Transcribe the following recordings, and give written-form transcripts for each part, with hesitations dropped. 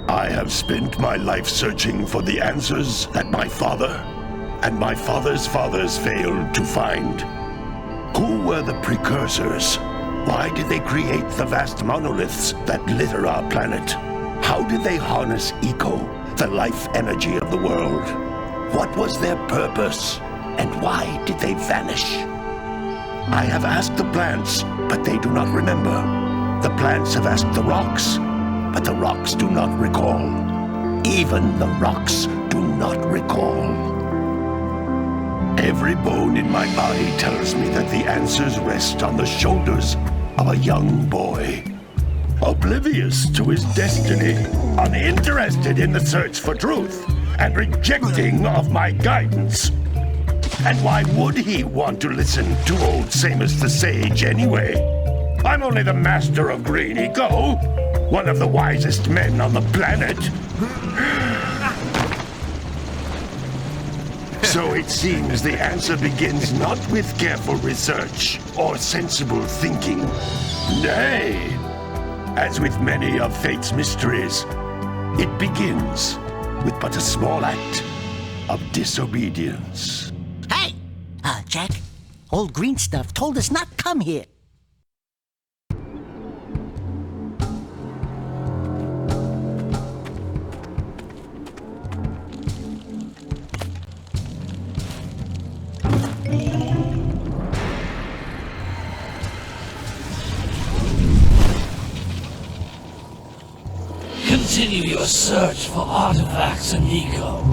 I have spent my life searching for the answers that my father and my father's fathers failed to find. Who were the Precursors? Why did they create the vast monoliths that litter our planet? How did they harness eco, the life energy of the world? What was their purpose? And why did they vanish? I have asked the plants, but they do not remember. The plants have asked the rocks, but the rocks do not recall. Even the rocks do not recall. Every bone in my body tells me that the answers rest on the shoulders of a young boy. Oblivious to his destiny, uninterested in the search for truth, and rejecting of my guidance. And why would he want to listen to old Samus the Sage anyway? I'm only the master of green eco, one of the wisest men on the planet. So it seems the answer begins not with careful research or sensible thinking. Nay, as with many of fate's mysteries, it begins with but a small act of disobedience. Hey! Jak, old green stuff told us not come here. Continue your search for artifacts and eco.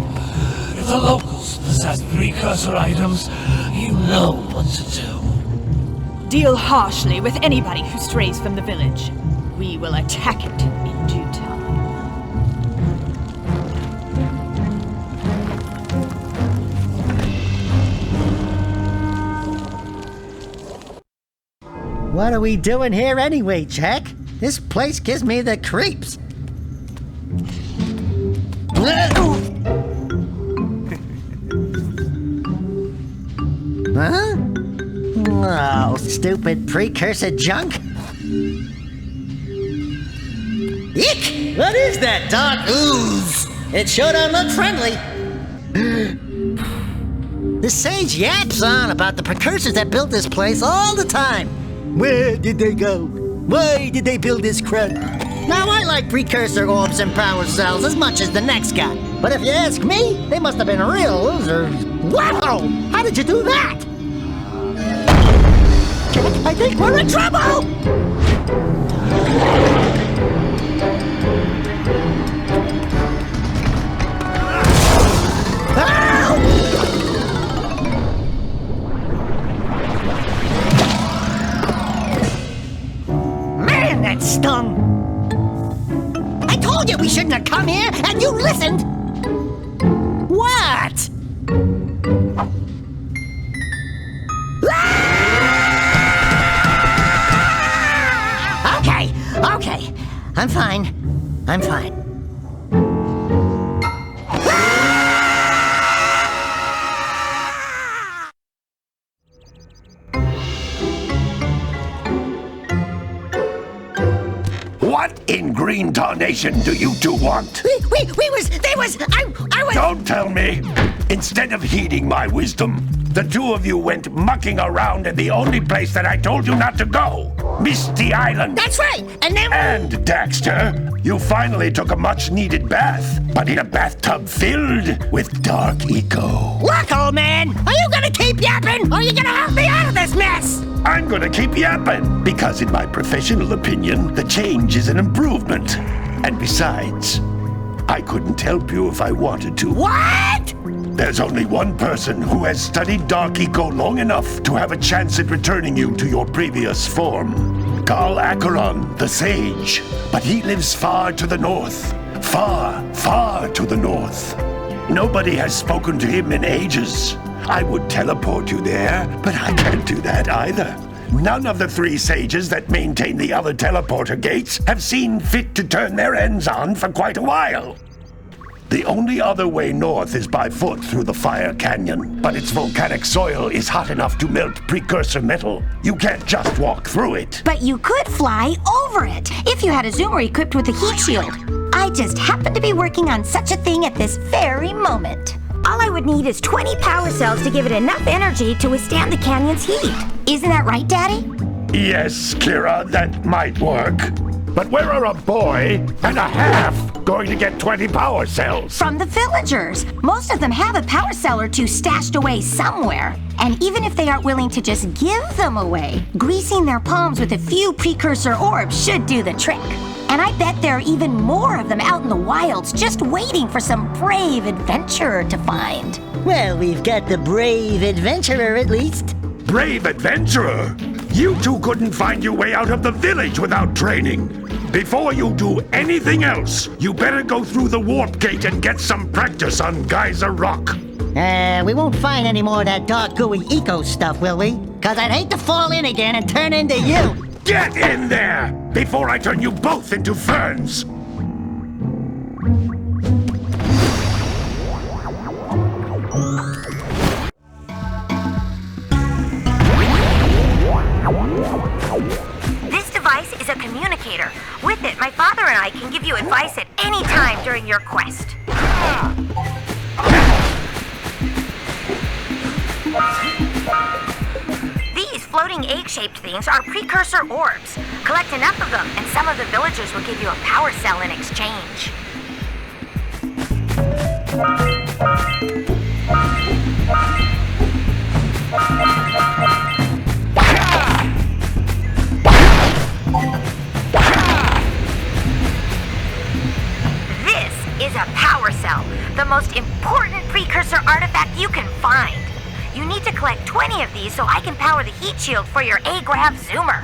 If the locals possess precursor items, you know what to do. Deal harshly with anybody who strays from the village. We will attack it in due time. What are we doing here anyway, Jak? This place gives me the creeps. Huh? Oh, stupid precursor junk. Eek! What is that dark ooze? It sure don't look friendly. The sage yaps on about the precursors that built this place all the time. Where did they go? Why did they build this crud? Now, I like precursor orbs and power cells as much as the next guy. But if you ask me, they must have been real losers. Wow! How did you do that? I think we're in trouble! Man, that stung! I told you we shouldn't have come here, and you listened! What? Okay. I'm fine. What in green tarnation do you two want? I was... Don't tell me! Instead of heeding my wisdom, the two of you went mucking around in the only place that I told you not to go! Misty Island! That's right! And then... And, Daxter, you finally took a much-needed bath, but in a bathtub filled with dark eco. Look, old man! Are you gonna keep yapping, or are you gonna help me out of this mess? I'm gonna keep yapping, because in my professional opinion, the change is an improvement. And besides, I couldn't help you if I wanted to. What? There's only one person who has studied Dark Eco long enough to have a chance at returning you to your previous form. Carl Acheron, the Sage. But he lives far to the north. Far to the north. Nobody has spoken to him in ages. I would teleport you there, but I can't do that either. None of the three sages that maintain the other teleporter gates have seen fit to turn their ends on for quite a while. The only other way north is by foot through the Fire Canyon, but its volcanic soil is hot enough to melt precursor metal. You can't just walk through it. But you could fly over it if you had a zoomer equipped with a heat shield. I just happen to be working on such a thing at this very moment. All I would need is 20 power cells to give it enough energy to withstand the canyon's heat. Isn't that right, Daddy? Yes, Kira, that might work. But where are a boy and a half going to get 20 power cells? From the villagers. Most of them have a power cell or two stashed away somewhere. And even if they aren't willing to just give them away, greasing their palms with a few precursor orbs should do the trick. And I bet there are even more of them out in the wilds just waiting for some brave adventurer to find. Well, we've got the brave adventurer at least. Brave adventurer? You two couldn't find your way out of the village without training. Before you do anything else, you better go through the warp gate and get some practice on Geyser Rock. We won't find any more of that dark gooey eco stuff, will we? 'Cause I'd hate to fall in again and turn into you. Get in there before I turn you both into ferns. This device is a communicator. With it, my father and I can give you advice at any time during your quest. These floating egg-shaped things are precursor orbs. Collect enough of them, and some of the villagers will give you a power cell in exchange. This is a power cell, the most important precursor artifact you can find. You need to collect 20 of these so I can power the heat shield for your A-Grav zoomer.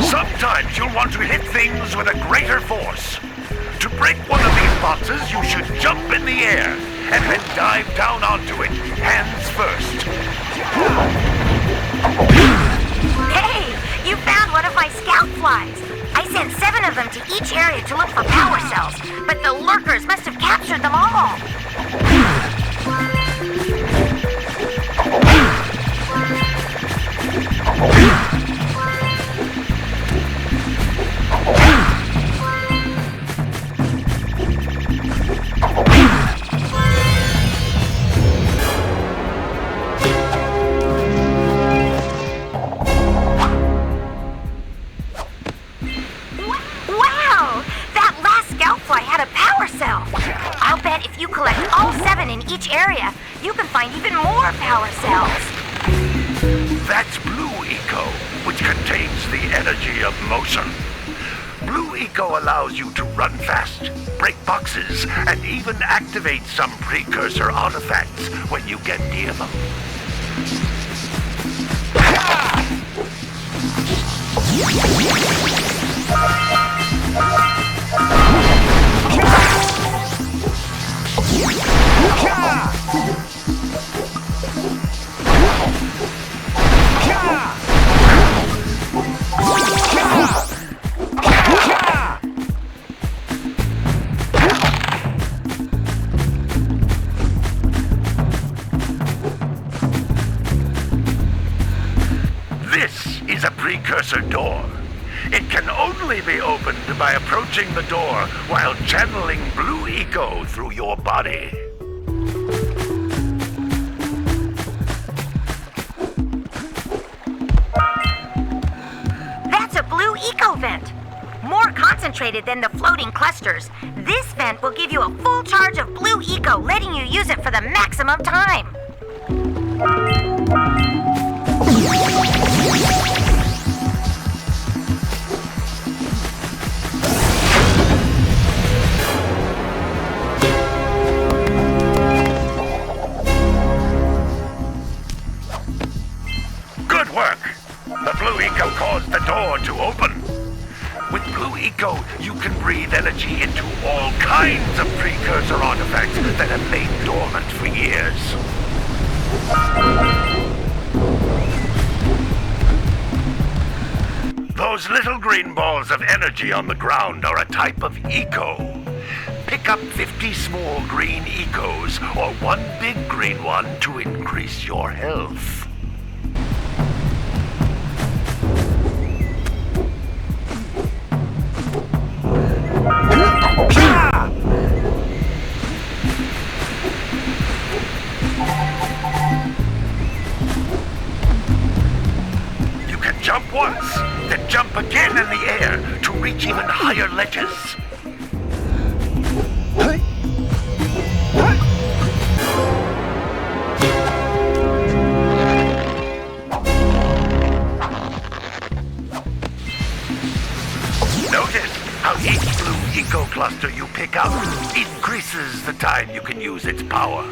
Sometimes you'll want to hit things with a greater force. To break one of these boxes, you should jump in the air and then dive down onto it, hands first. Hey, you found one of my scout flies. I sent 7 of them to each area to look for power cells, but the lurkers must have captured them all. Wow! That last scout fly had a power cell. I'll bet if you collect all 7 in each area, you can find even more power cells. That's Blue Eco, which contains the energy of motion. Blue Eco allows you to run fast, break boxes, and even activate some precursor artifacts when you get near them. This is a precursor door. It can only be opened by approaching the door while channeling Blue Eco through your body. That's a Blue Eco vent. More concentrated than the floating clusters. This vent will give you a full charge of Blue Eco, letting you use it for the maximum time. Eco, you can breathe energy into all kinds of precursor artifacts that have lain dormant for years. Those little green balls of energy on the ground are a type of Eco. Pick up 50 small green Ecos or one big green one to increase your health. You can jump once, then jump again in the air to reach even higher ledges. Notice how each blue Eco cluster you pick up increases the time you can use its power.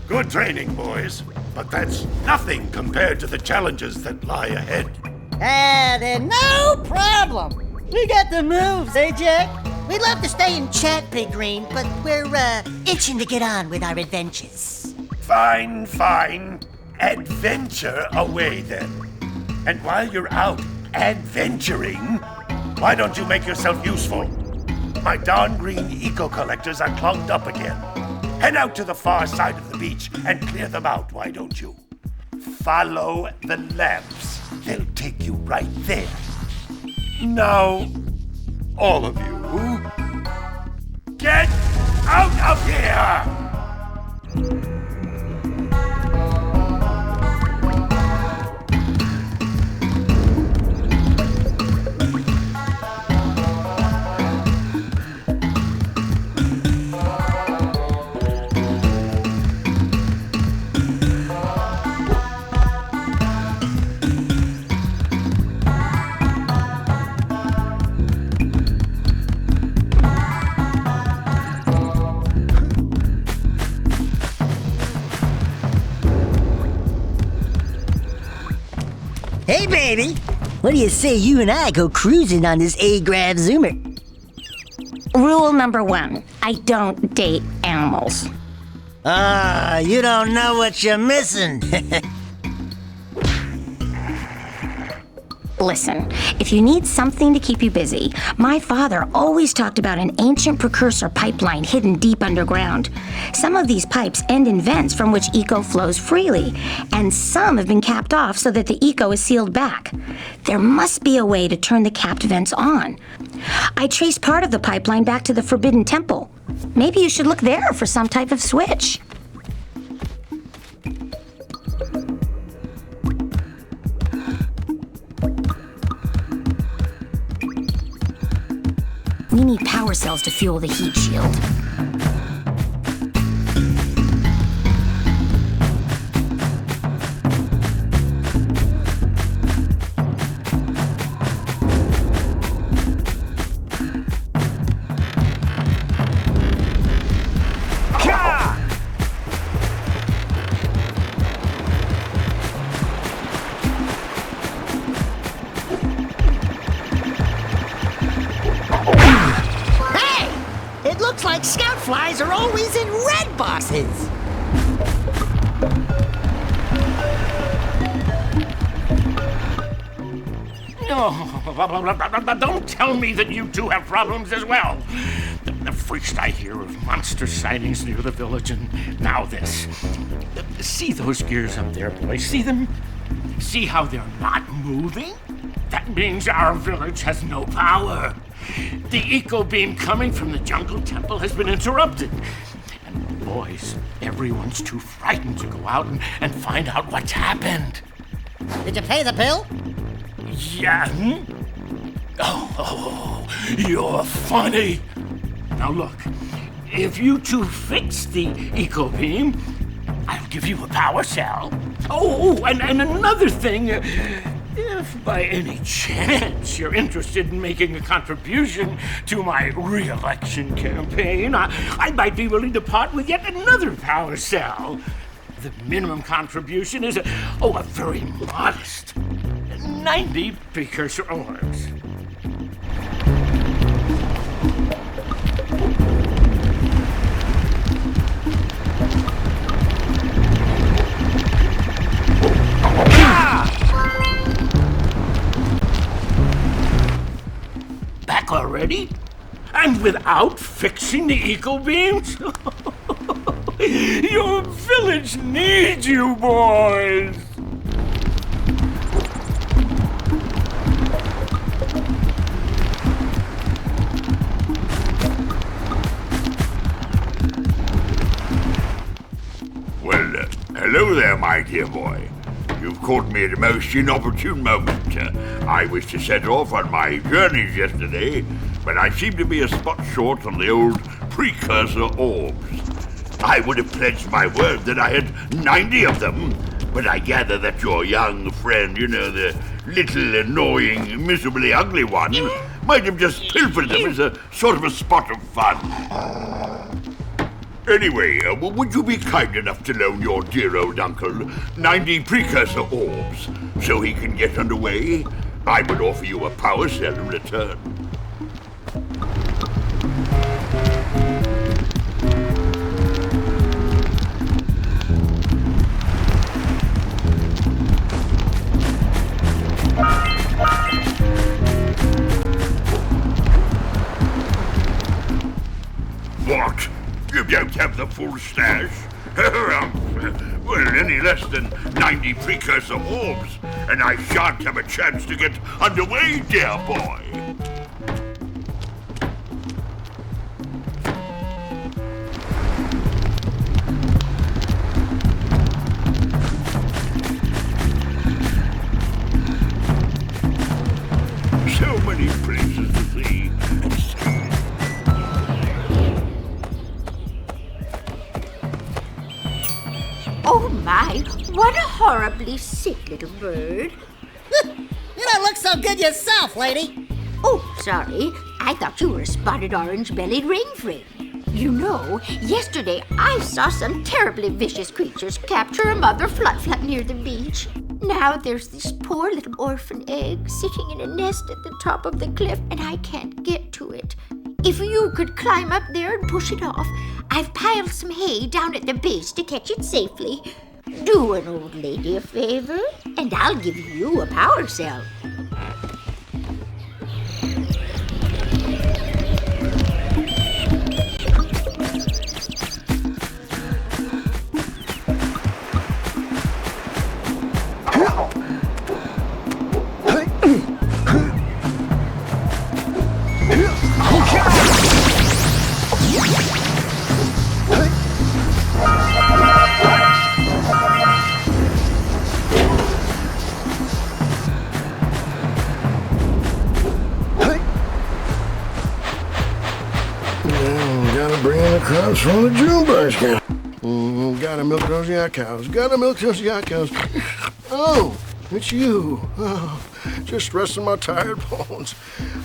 Good training, boys, but that's nothing compared to the challenges that lie ahead. Then no problem. We got the moves, eh, Jak? We'd love to stay and chat, Big Green, but we're, itching to get on with our adventures. Fine, fine. Adventure away, then. And while you're out adventuring, why don't you make yourself useful? My darn green Eco collectors are clogged up again. Head out to the far side of the beach and clear them out, why don't you? Follow the lamps. They'll take you right there. Now, all of you, get out of here! Hey, baby! What do you say you and I go cruising on this A-Grav Zoomer? Rule number 1, I don't date animals. You don't know what you're missing. Listen, if you need something to keep you busy, my father always talked about an ancient precursor pipeline hidden deep underground. Some of these pipes end in vents from which Eco flows freely, and some have been capped off so that the Eco is sealed back. There must be a way to turn the capped vents on. I traced part of the pipeline back to the Forbidden Temple. Maybe you should look there for some type of switch. We need power cells to fuel the heat shield. Looks like scout flies are always in red boxes. Oh, don't tell me that you two have problems as well. First I hear of monster sightings near the village, and now this. See those gears up there, boys? See them? See how they're not moving? That means our village has no power. The eco beam coming from the jungle temple has been interrupted. And boys, everyone's too frightened to go out and find out what's happened. Did you pay the bill? Yeah. Oh, you're funny. Now look, if you two fix the eco beam, I'll give you a power cell. Oh, and another thing. If by any chance you're interested in making a contribution to my re-election campaign, I might be willing to part with yet another power cell. The minimum contribution is a very modest 90 precursor orbs. Back already? And without fixing the eco beams? Your village needs you, boys! Well, hello there, my dear boy. You've caught me at a most inopportune moment. I was to set off on my journeys yesterday, but I seem to be a spot short on the old Precursor orbs. I would have pledged my word that I had 90 of them, but I gather that your young friend, the little annoying, miserably ugly one, might have just pilfered them as a sort of a spot of fun. Anyway, would you be kind enough to loan your dear old uncle 90 Precursor orbs so he can get underway? I would offer you a power cell in return. What? You don't have the full stash? Well, any less than 90 Precursor orbs, and I shan't have a chance to get underway, dear boy. So many places to see. Oh my, what a horribly sick little bird. You don't look so good yourself, lady. Oh, sorry. I thought you were a spotted orange-bellied rainframe. You know, yesterday I saw some terribly vicious creatures capture a mother flut-flut near the beach. Now there's this poor little orphan egg sitting in a nest at the top of the cliff, and I can't get to it. If you could climb up there and push it off, I've piled some hay down at the base to catch it safely. Do an old lady a favor, and I'll give you a power cell. Crops from the June basket. Gotta milk those yak cows. Gotta milk those yak cows. Oh, it's you. Oh, just resting my tired bones.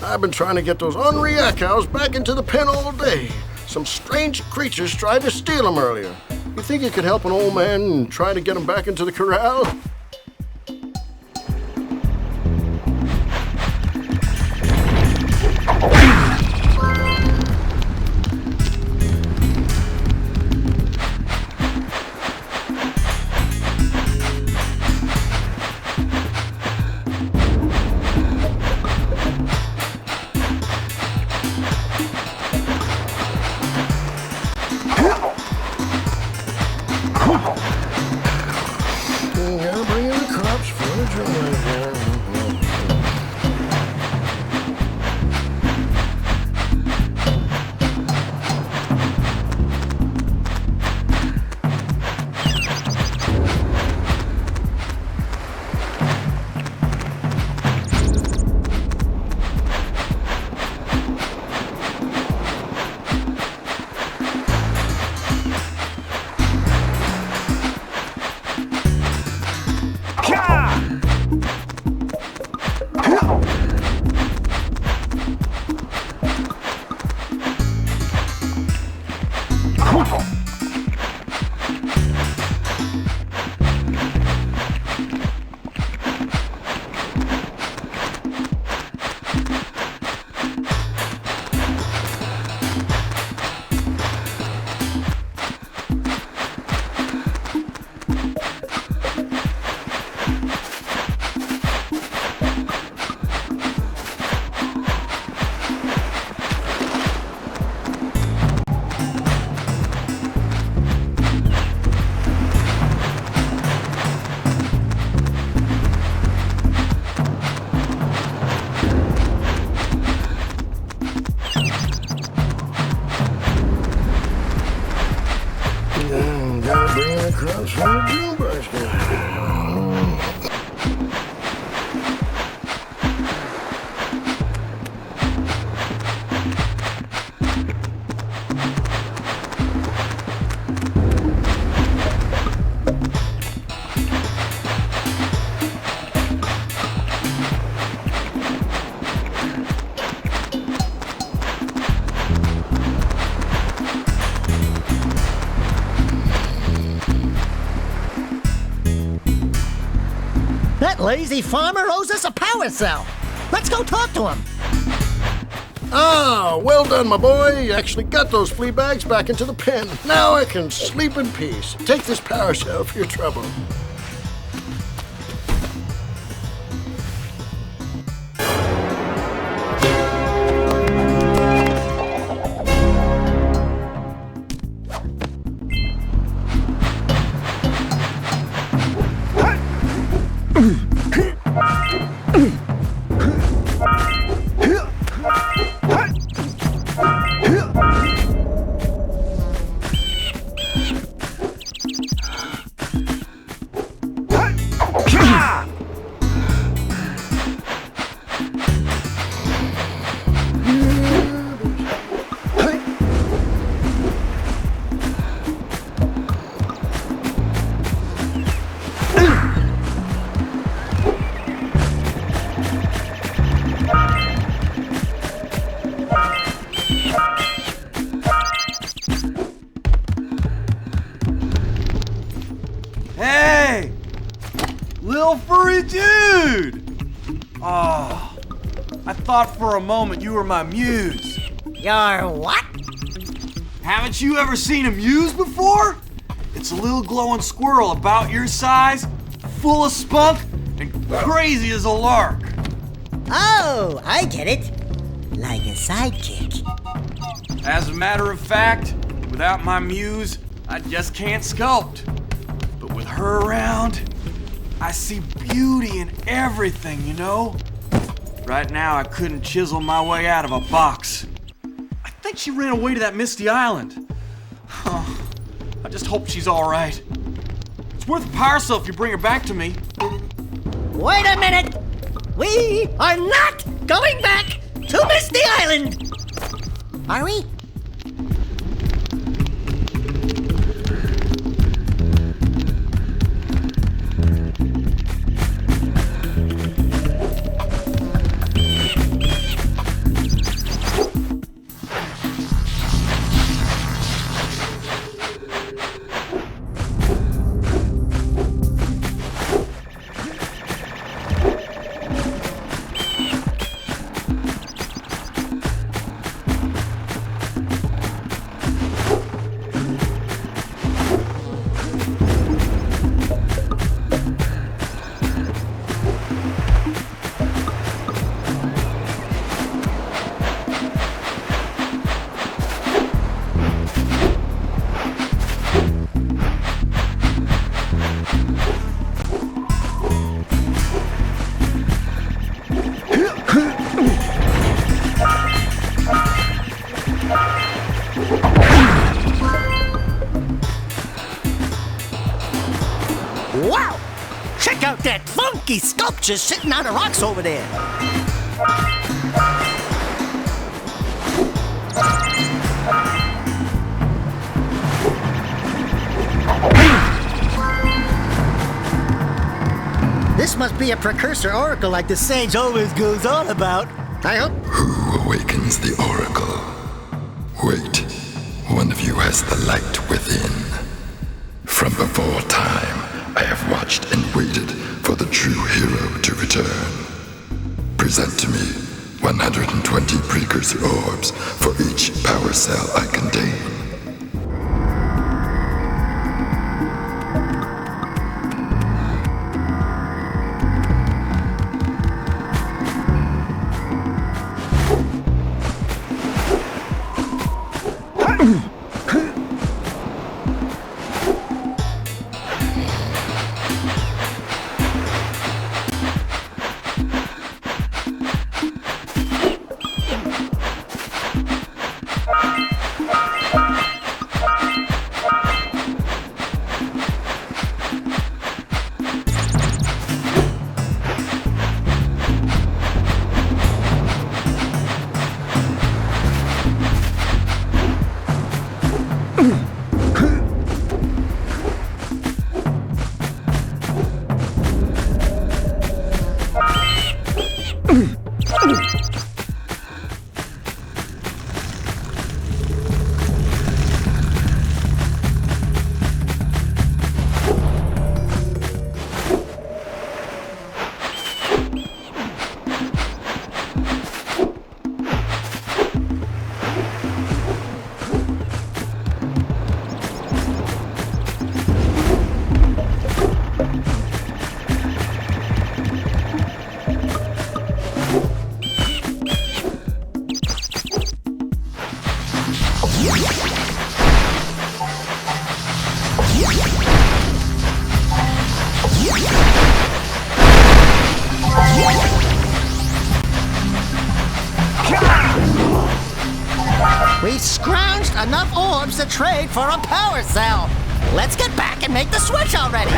I've been trying to get those ornery yak cows back into the pen all day. Some strange creatures tried to steal them earlier. You think you could help an old man and try to get them back into the corral? That lazy farmer owes us a power cell. Let's go talk to him. Ah, well done, my boy. You actually got those flea bags back into the pen. Now I can sleep in peace. Take this power cell for your trouble. Hey! Little furry dude! Oh, I thought for a moment you were my muse. Your what? Haven't you ever seen a muse before? It's a little glowing squirrel about your size, full of spunk, and crazy as a lark. Oh, I get it. Like a sidekick. As a matter of fact, without my muse, I just can't sculpt. But with her around, I see beauty in everything, you know? Right now, I couldn't chisel my way out of a box. I think she ran away to that Misty Island. I just hope she's all right. It's worth a power cell if you bring her back to me. Wait a minute! We are not going back to Misty Island! Are we? Wow! Check out that funky sculpture sitting on the rocks over there. This must be a Precursor oracle like the sage always goes on about. I hope. Who awakens the oracle? Wait, one of you has the light within. From before time, I have watched and waited for the true hero to return. Present to me 120 Precursor orbs for each power cell I contain. We've scrounged enough orbs to trade for a power cell. Let's get back and make the switch already.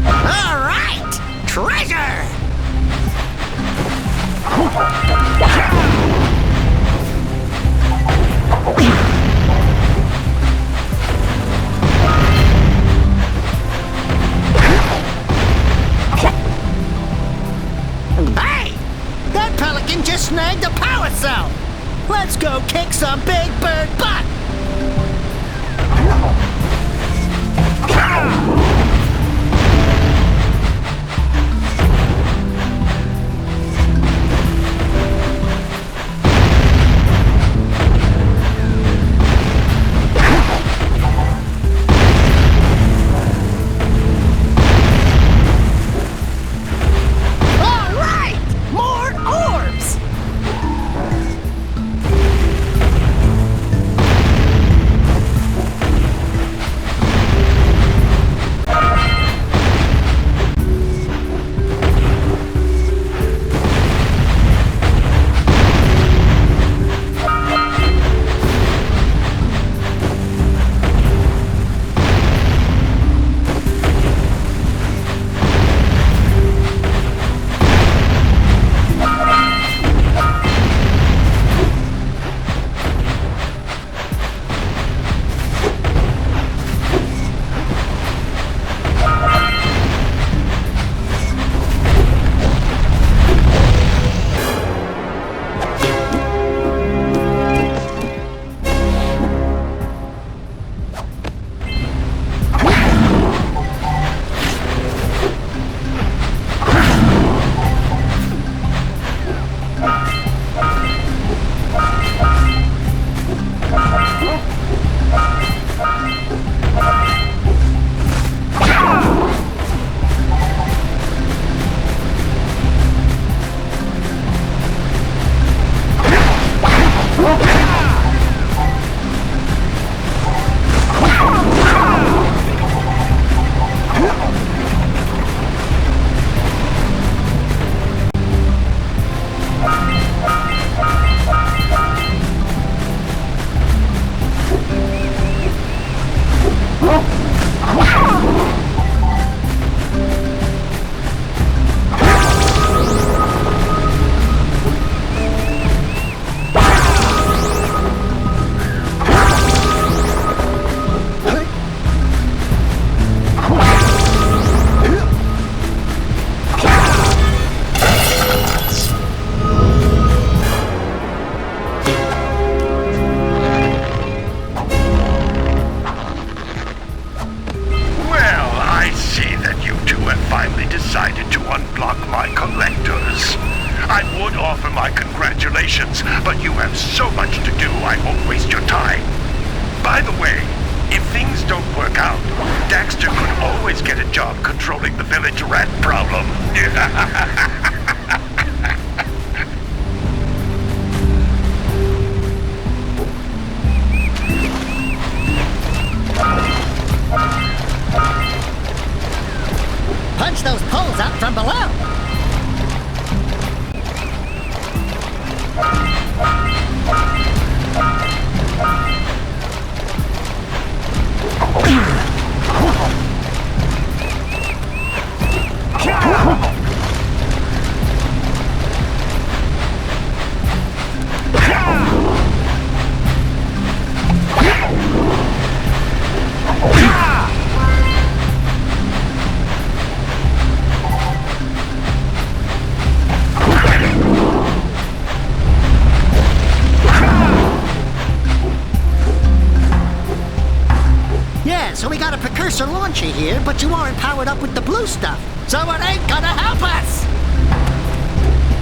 All right, treasure! Hey! That pelican just snagged a power cell! Let's go kick some big bird butt! Congratulations, but you have so much to do, I won't waste your time. By the way, if things don't work out, Daxter could always get a job controlling the village rat problem. Punch those poles out from below! So we got a Precursor launcher here, but you aren't powered up with the blue stuff, so it ain't gonna help us!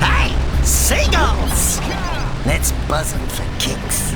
Hey, seagulls! Let's buzz them for kicks.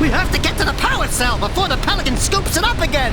We have to get to the power cell before the Pelican scoops it up again!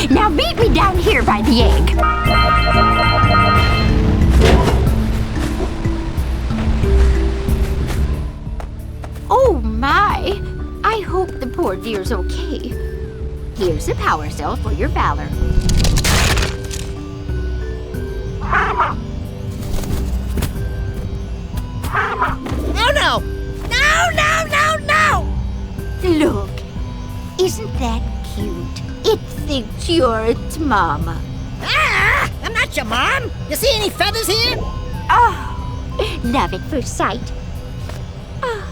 Now meet me down here by the egg. Oh my! I hope the poor dear's okay. Here's a power cell for your valor. Oh no! No, no, no, no! Look, isn't that cute? It thinks you're its mama. Ah! I'm not your mom! You see any feathers here? Oh, love at first sight. Oh.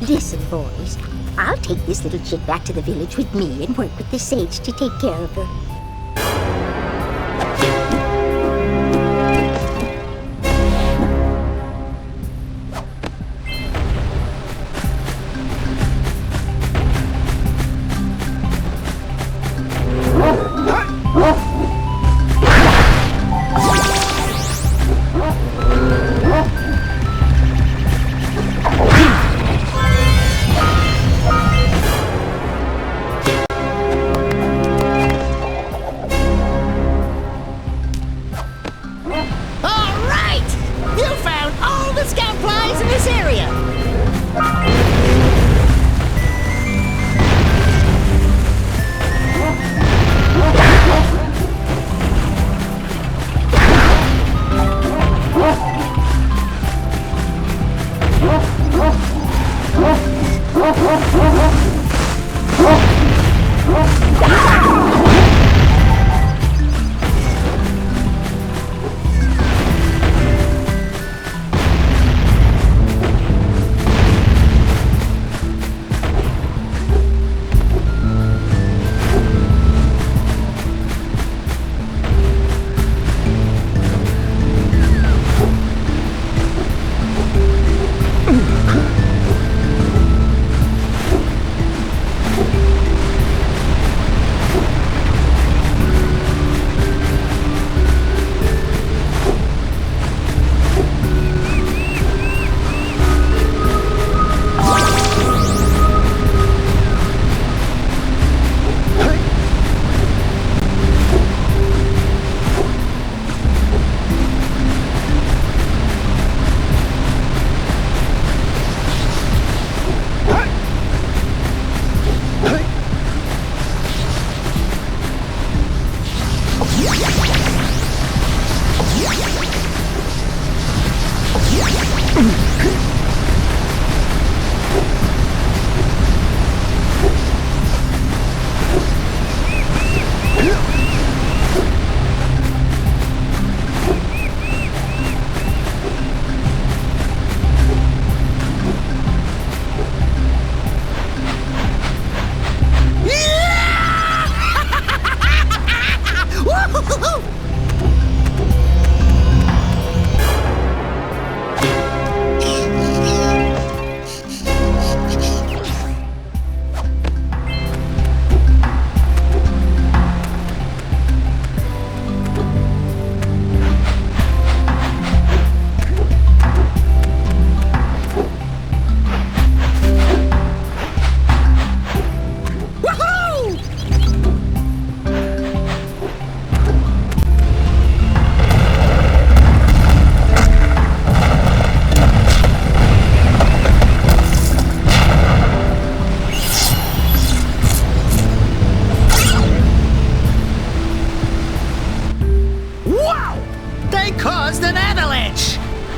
Listen, boys, I'll take this little chick back to the village with me and work with the sage to take care of her.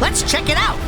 Let's check it out.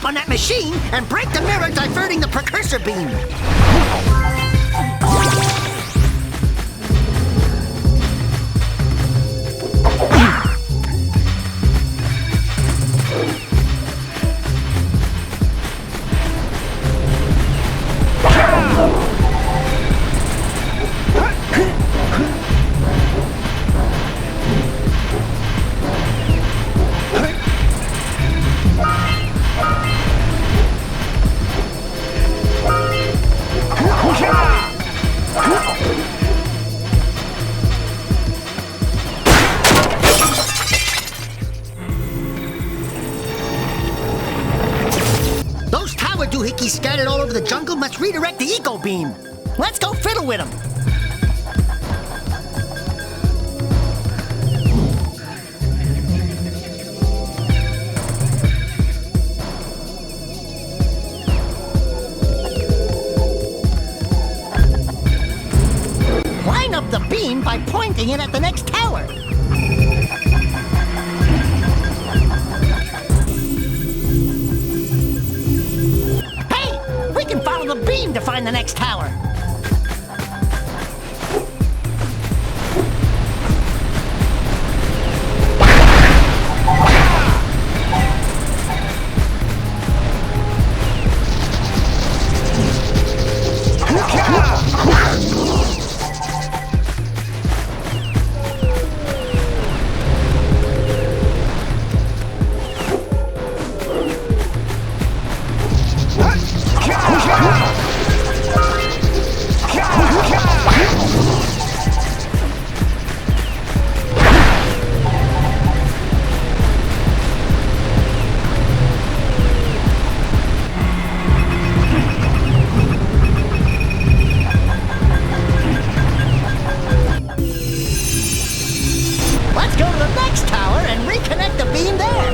up on that machine and break the mirror diverting the Precursor beam. scattered all over the jungle must redirect the eco beam. Let's go fiddle with them. Line up the beam by pointing it at the next tower. Hey, we can follow the beam to find the next tower. Let's go to the next tower and reconnect the beam there.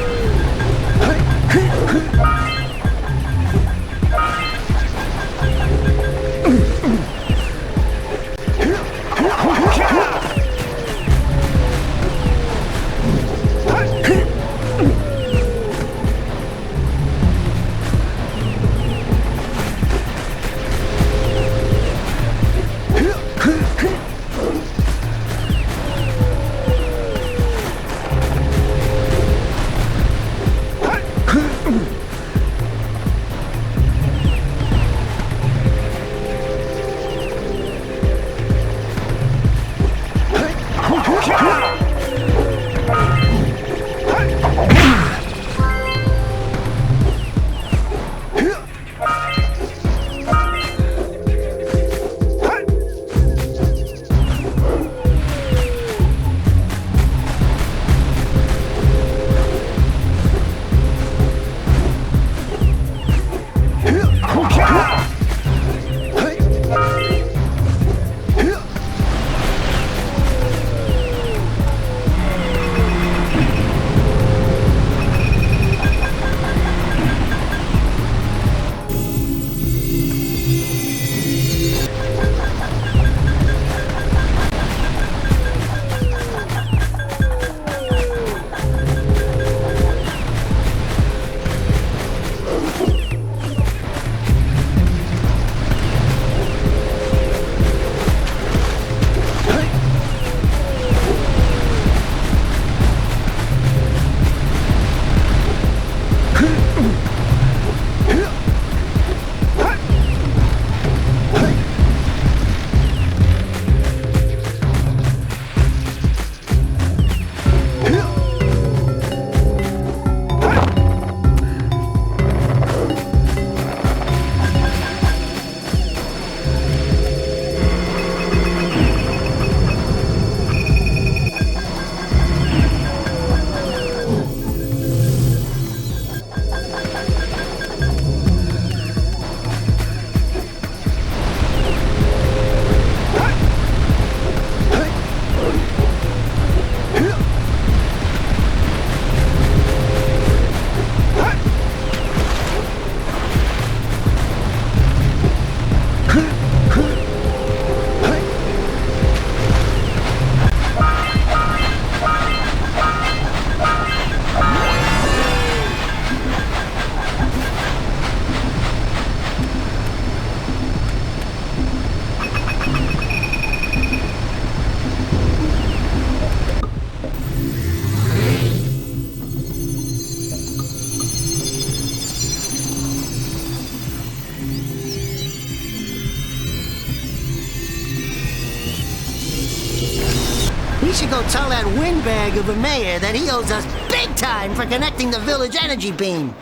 We should go tell that windbag of a mayor that he owes us big time for connecting the village energy beam.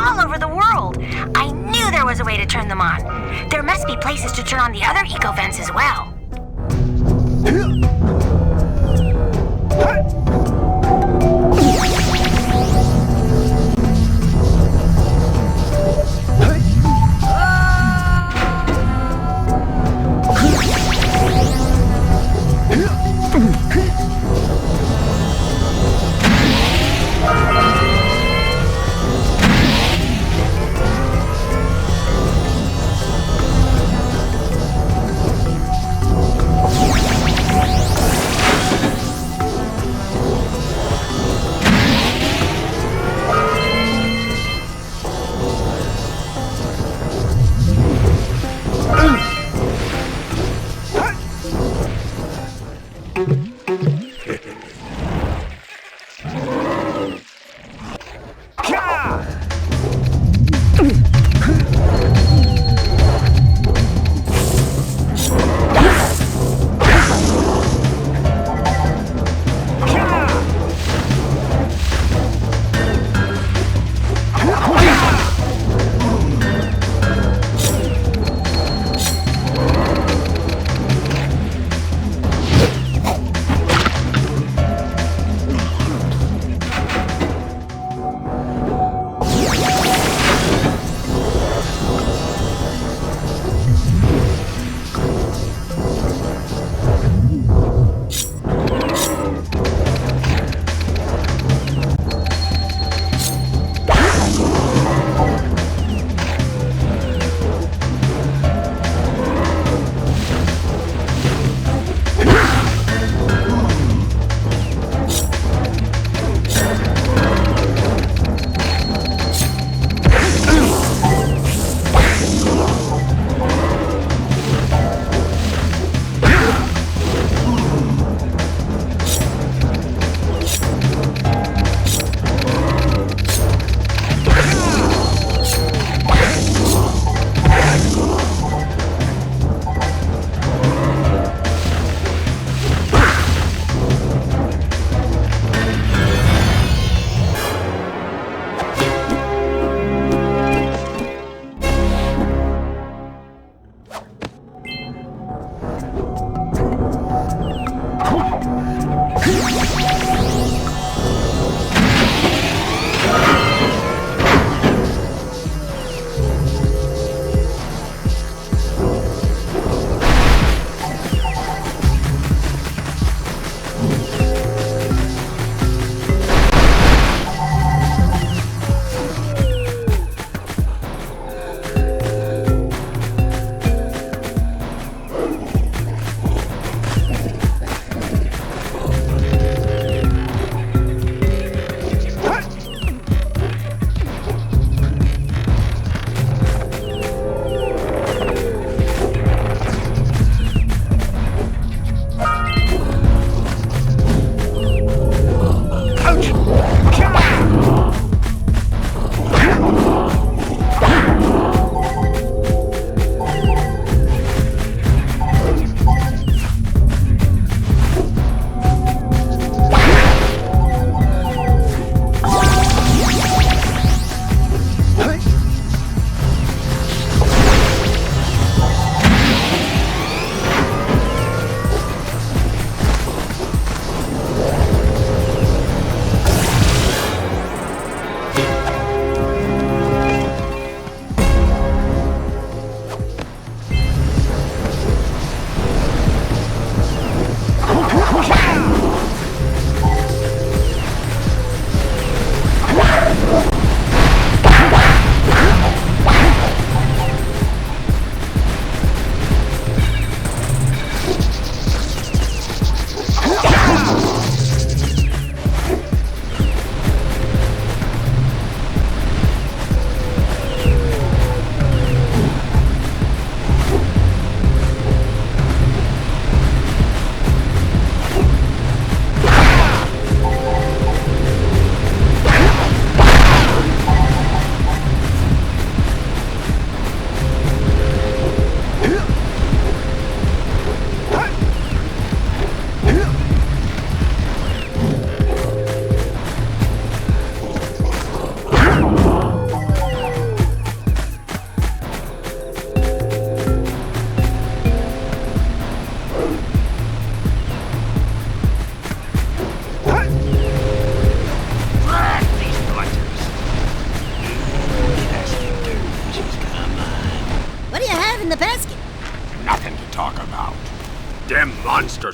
all over the world. I knew there was a way to turn them on. There must be places to turn on the other eco vents as well.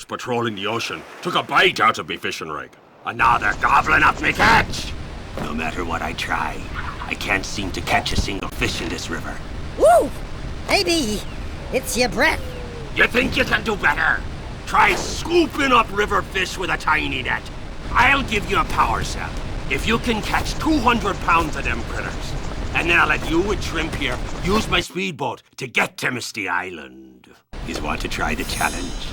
was patrolling the ocean, took a bite out of me fishing rig. And now they're gobbling up me catch. No matter what I try, I can't seem to catch a single fish in this river. Woo! Maybe it's your breath. You think you can do better? Try scooping up river fish with a tiny net. I'll give you a power cell if you can catch 200 pounds of them critters. And then I'll let you and Shrimp here use my speedboat to get to Misty Island. You want to try the challenge?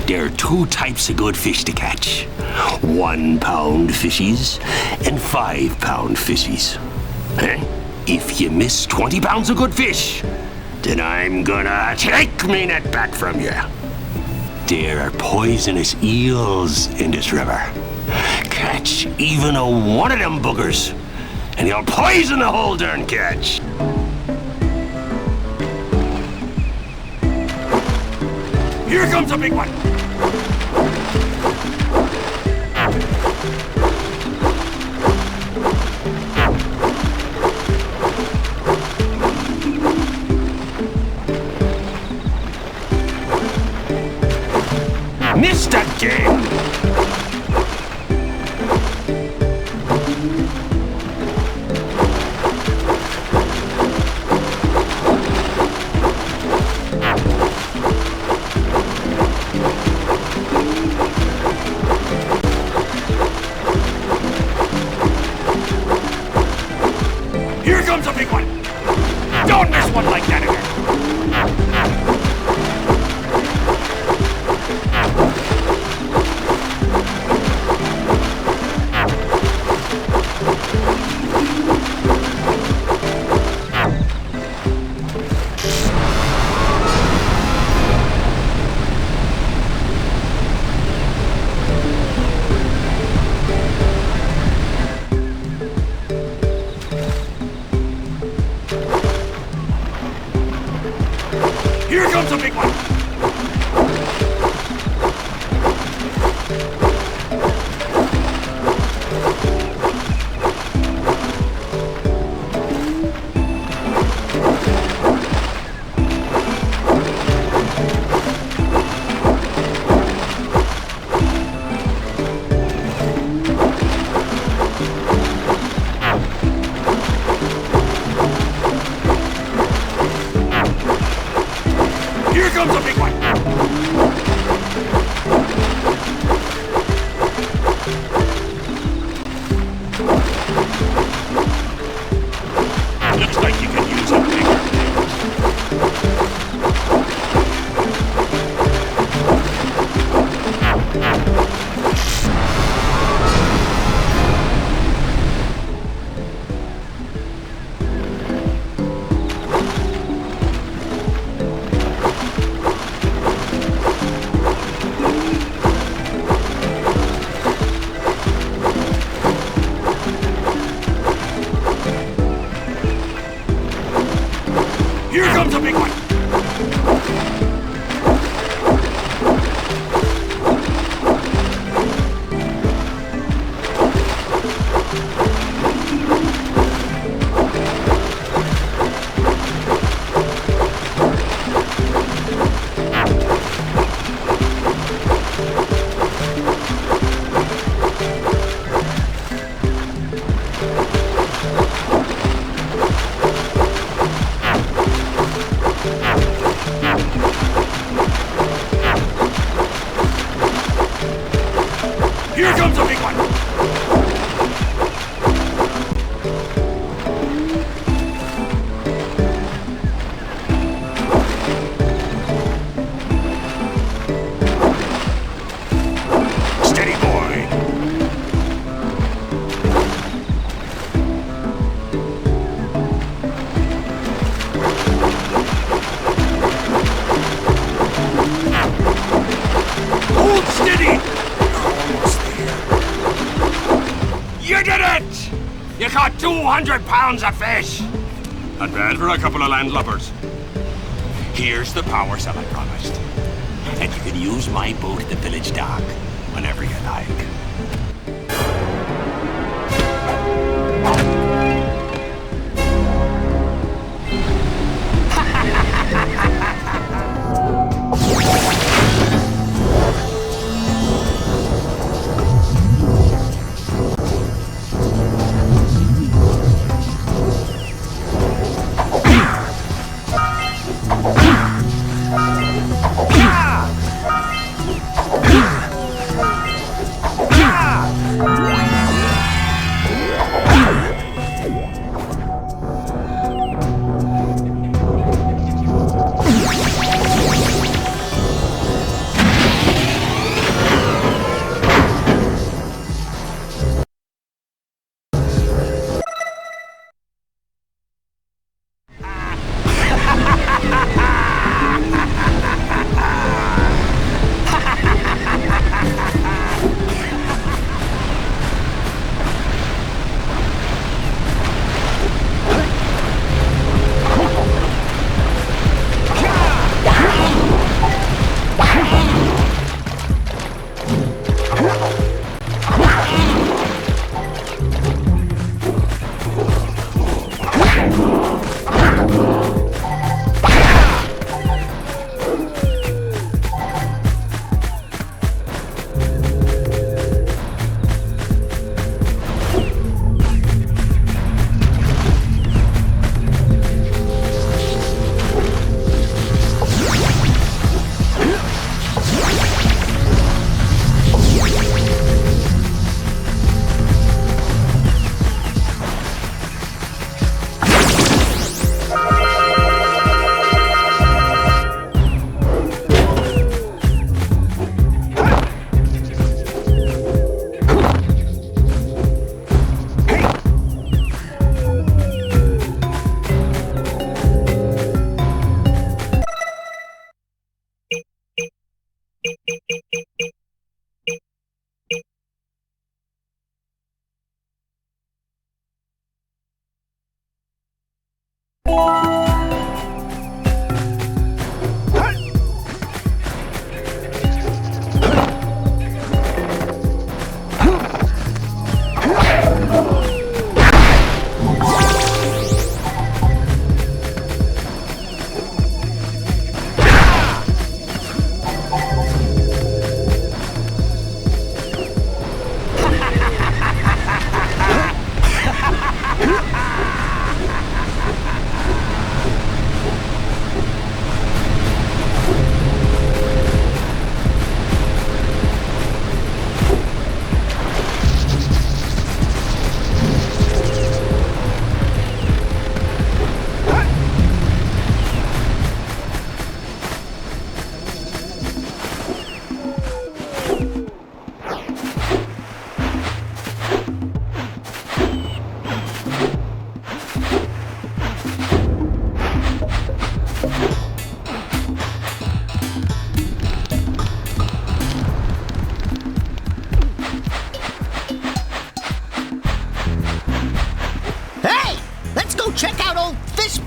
There are 2 types of good fish to catch. 1 pound fishies and 5 pound fishies. If you miss 20 pounds of good fish, then I'm gonna take me net back from you. There are poisonous eels in this river. Catch even one of them buggers, and you'll poison the whole darn catch. Here comes a big one. Missed again! Here comes a big one! Don't miss one like that again! Here comes a big one! Here comes a big one! Looks like you could use a bigger Here comes a big one! Here comes a big one! Steady, boy! Hold steady! You did it! You caught 200 pounds of fish! Not bad for a couple of landlubbers. Here's the power cell I promised. And you can use my boat at the village dock whenever you like.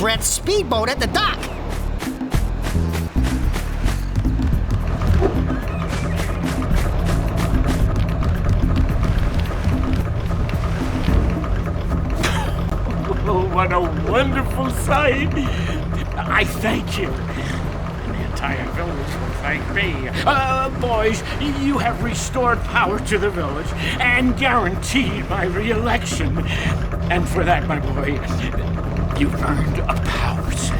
Brett's speedboat at the dock. Oh, what a wonderful sight! I thank you. The entire village will thank me. Boys, you have restored power to the village and guaranteed my re-election. And for that, my boy, you've earned a power cell.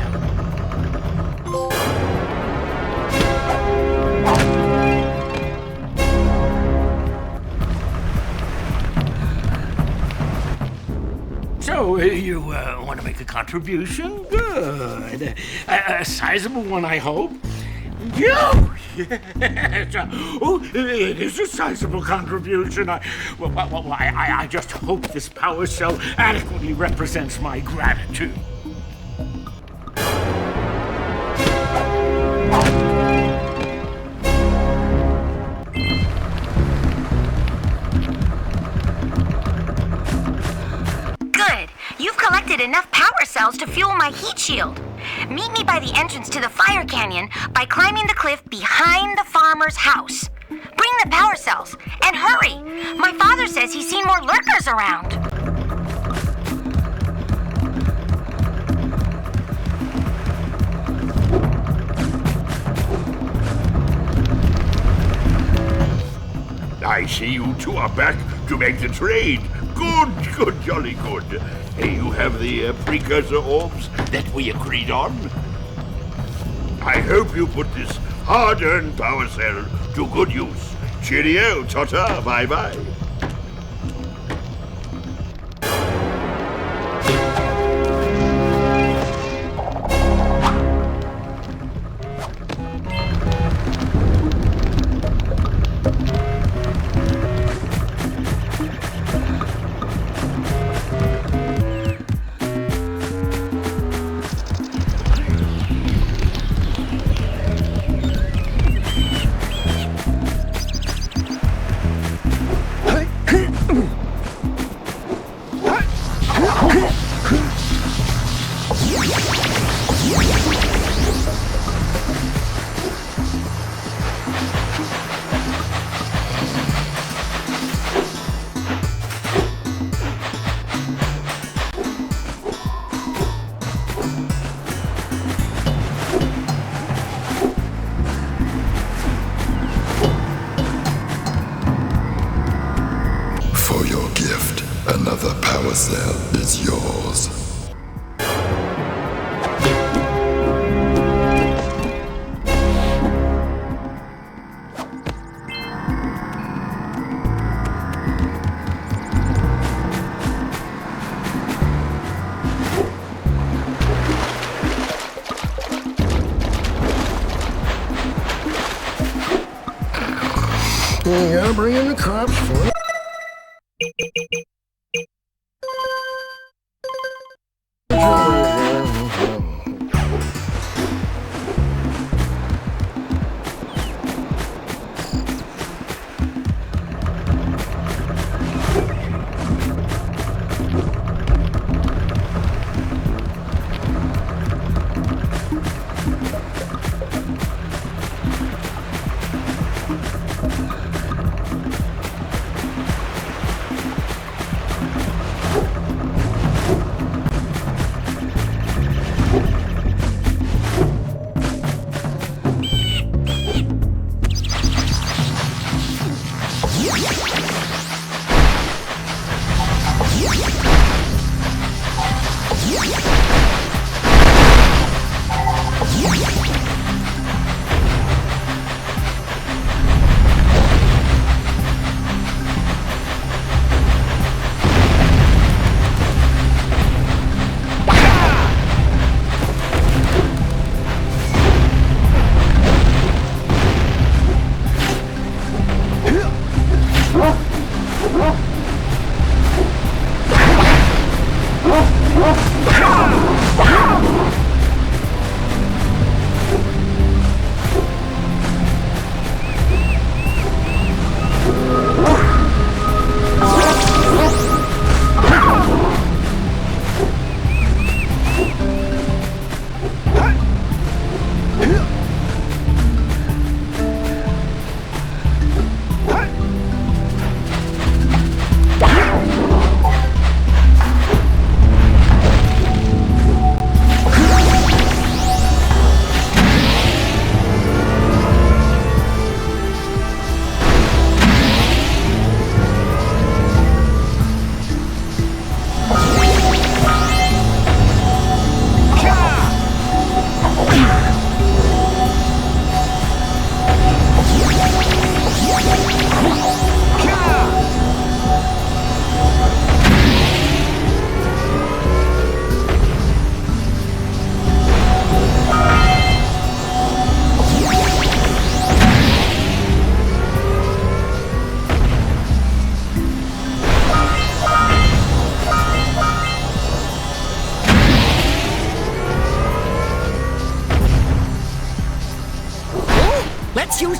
So, you want to make a contribution? Good. A sizable one, I hope. Yes. Oh, it is a sizable contribution. I just hope this power cell adequately represents my gratitude. Good. You've collected enough power cells to fuel my heat shield. Meet me by the entrance to the fire canyon by climbing the cliff behind the farmer's house. Bring the power cells, and hurry! My father says he's seen more lurkers around. I see you two are back to make the trade. Good, jolly good. You have the precursor orbs that we agreed on? I hope you put this hard-earned power cell to good use. Cheerio, ta-ta, bye-bye. For your gift, another power cell is yours. You gotta bring in the cops for it.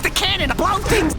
the cannon to blow things.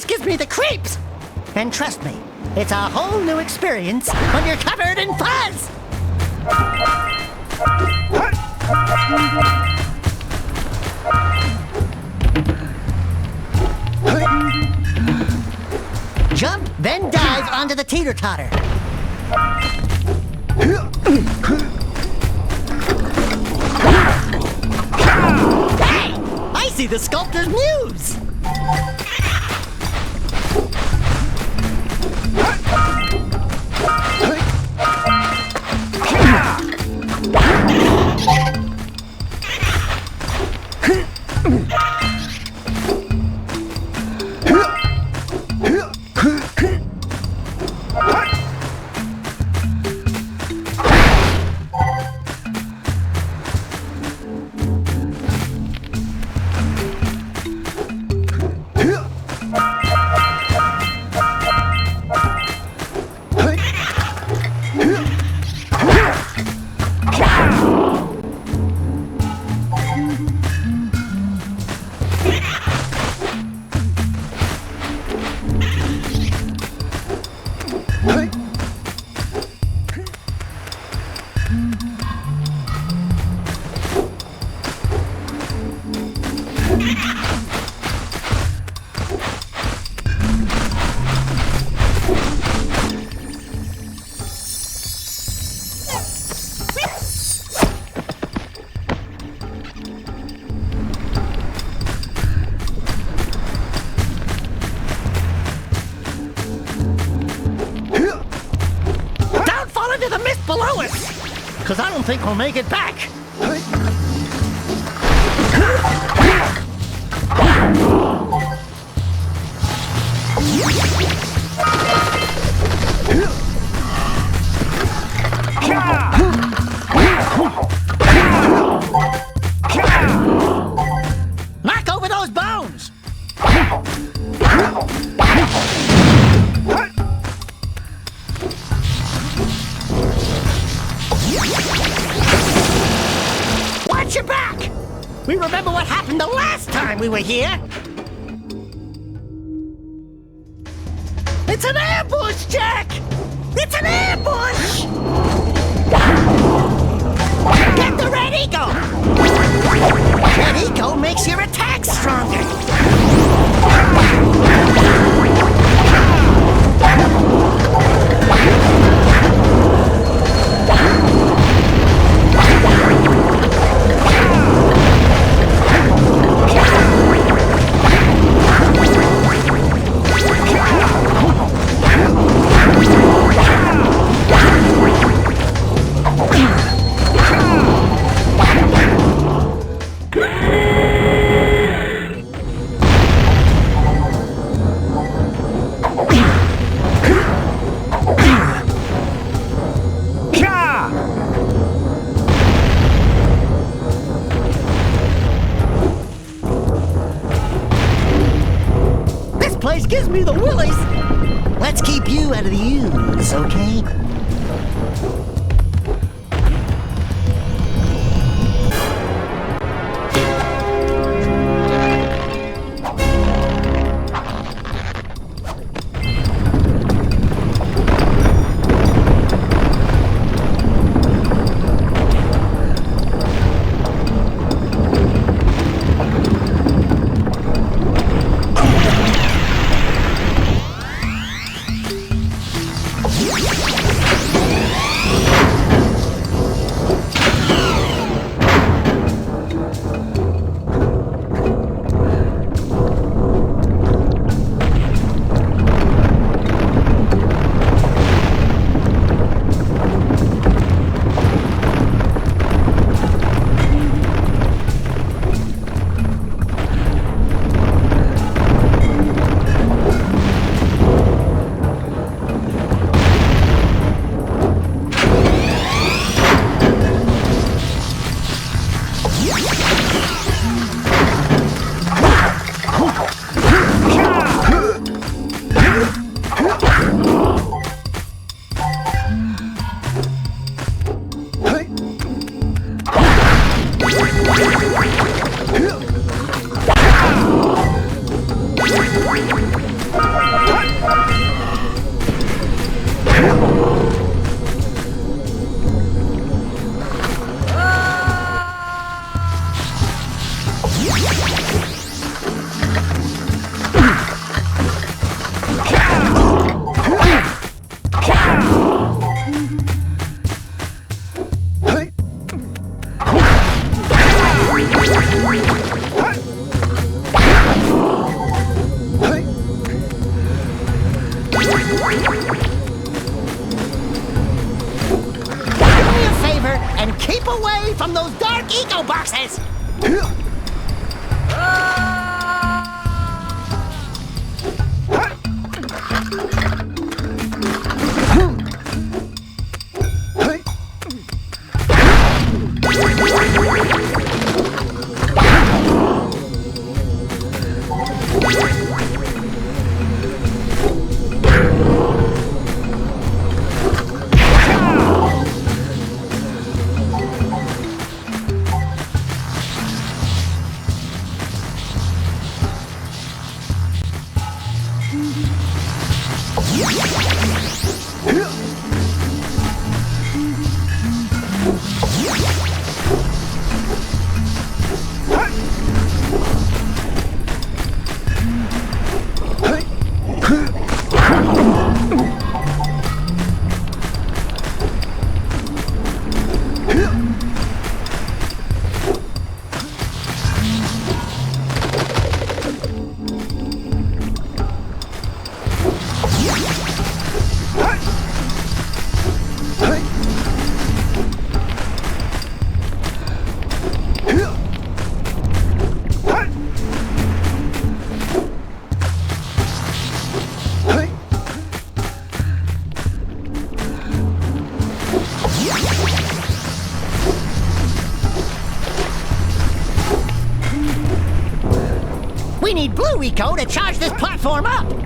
Gives me the creeps! And trust me, it's a whole new experience when you're covered in fuzz! Jump, then dive onto the teeter-totter. Hey! I see the sculptor's muse! Because I don't think we'll make it back. Knock over those bones! Watch your back! We remember what happened the last time we were here! It's an ambush, Jak! It's an ambush! Get the red eco! Red eco makes your attack stronger! Gives me the willies. Let's keep you out of the ooze, okay? From those dark eco boxes! We need blue eco to charge this platform up!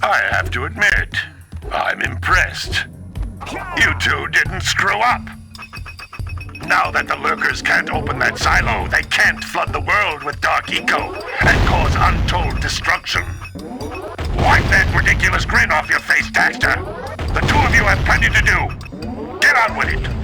I have to admit, I'm impressed. You two didn't screw up. Now that the lurkers can't open that silo, they can't flood the world with dark eco and cause untold destruction. Wipe that ridiculous grin off your face, Daxter. The two of you have plenty to do. Get on with it.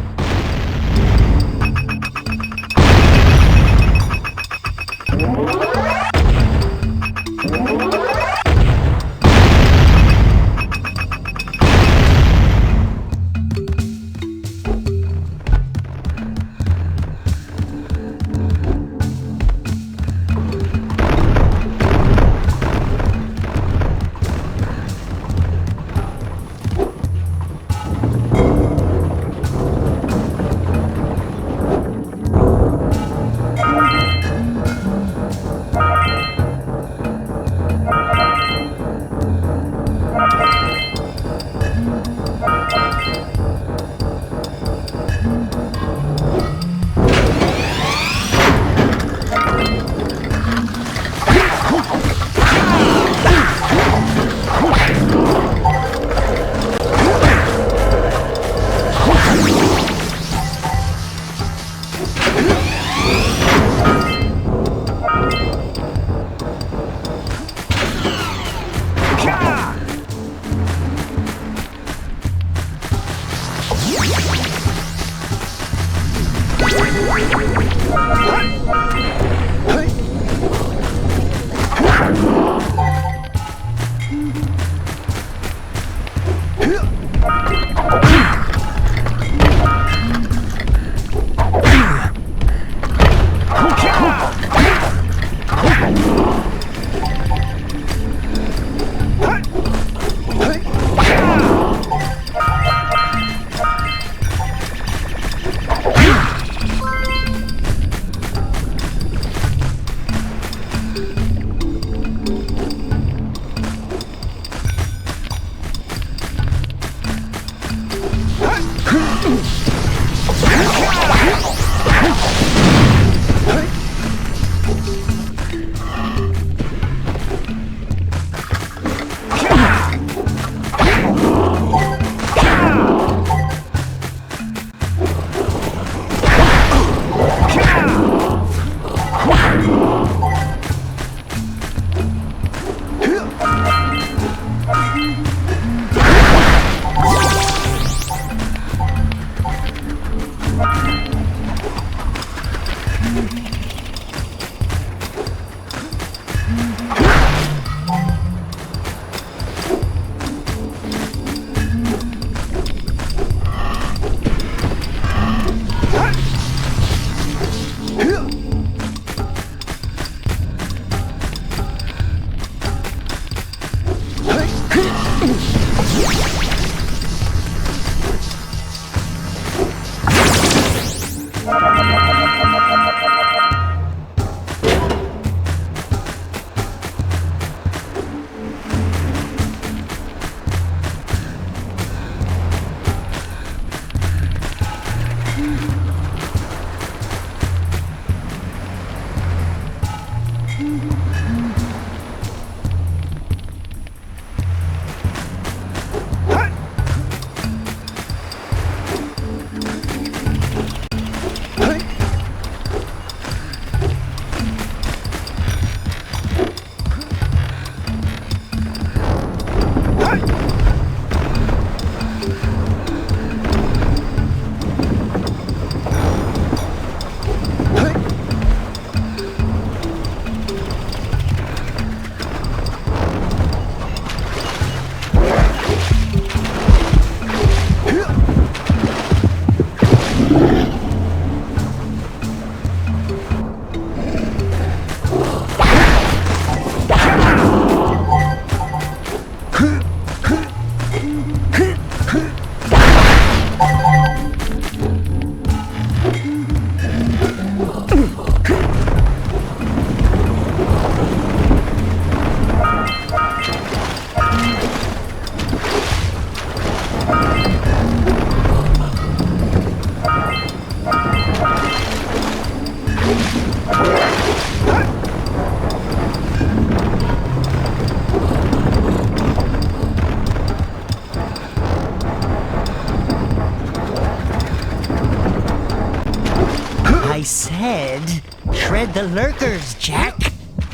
I said, shred the lurkers, Jak.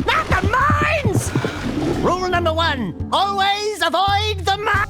Not the mines! Rule number 1, always avoid the mines!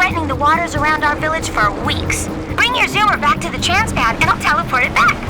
threatening the waters around our village for weeks. Bring your zoomer back to the transpad and I'll teleport it back.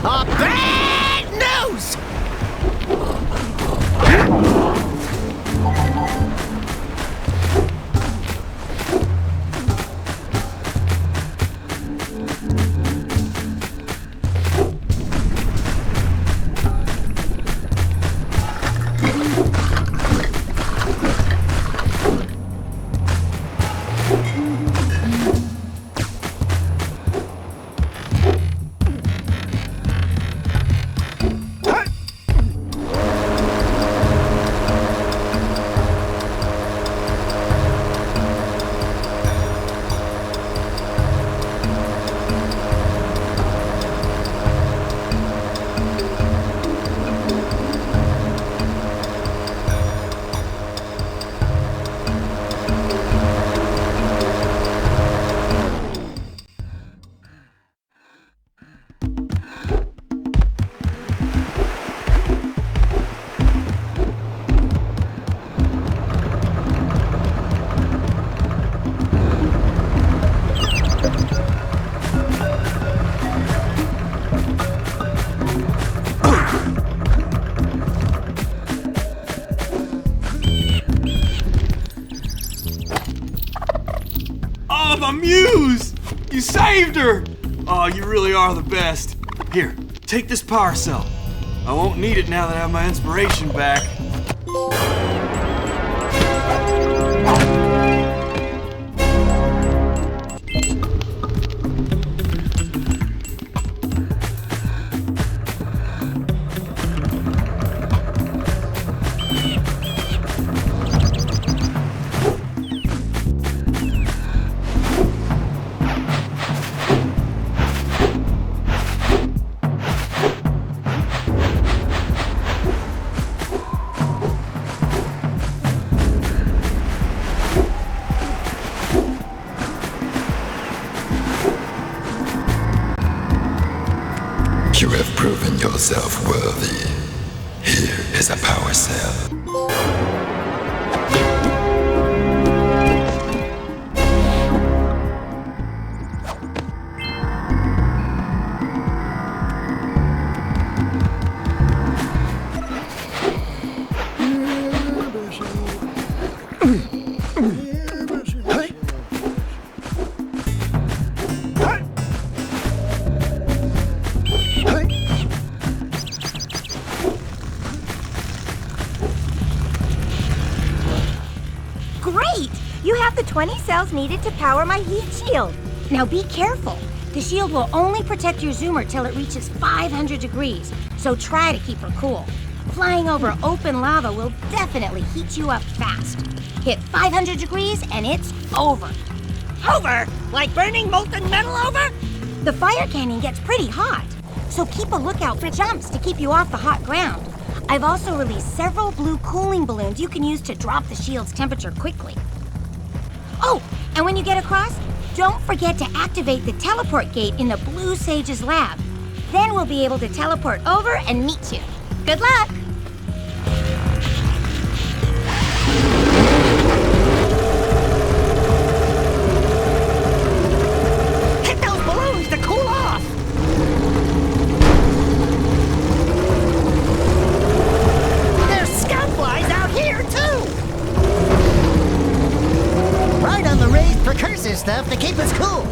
are bad news! Oh, my muse! You saved her! Oh, you really are the best. Here, take this power cell. I won't need it now that I have my inspiration back. You have proven yourself worthy. Here is a power cell. Great! You have the 20 cells needed to power my heat shield. Now be careful. The shield will only protect your zoomer till it reaches 500 degrees, so try to keep her cool. Flying over open lava will definitely heat you up fast. Hit 500 degrees and it's over. Over? Like burning molten metal over? The fire canyon gets pretty hot, so keep a lookout for jumps to keep you off the hot ground. I've also released several blue cooling balloons you can use to drop the shield's temperature quickly. Oh, and when you get across, Don't forget to activate the teleport gate in the Blue Sage's lab. Then we'll be able to teleport over and meet you. Good luck! Hit those balloons to cool off! There's scout flies out here, too! Right on the raised precursor stuff to keep us cool.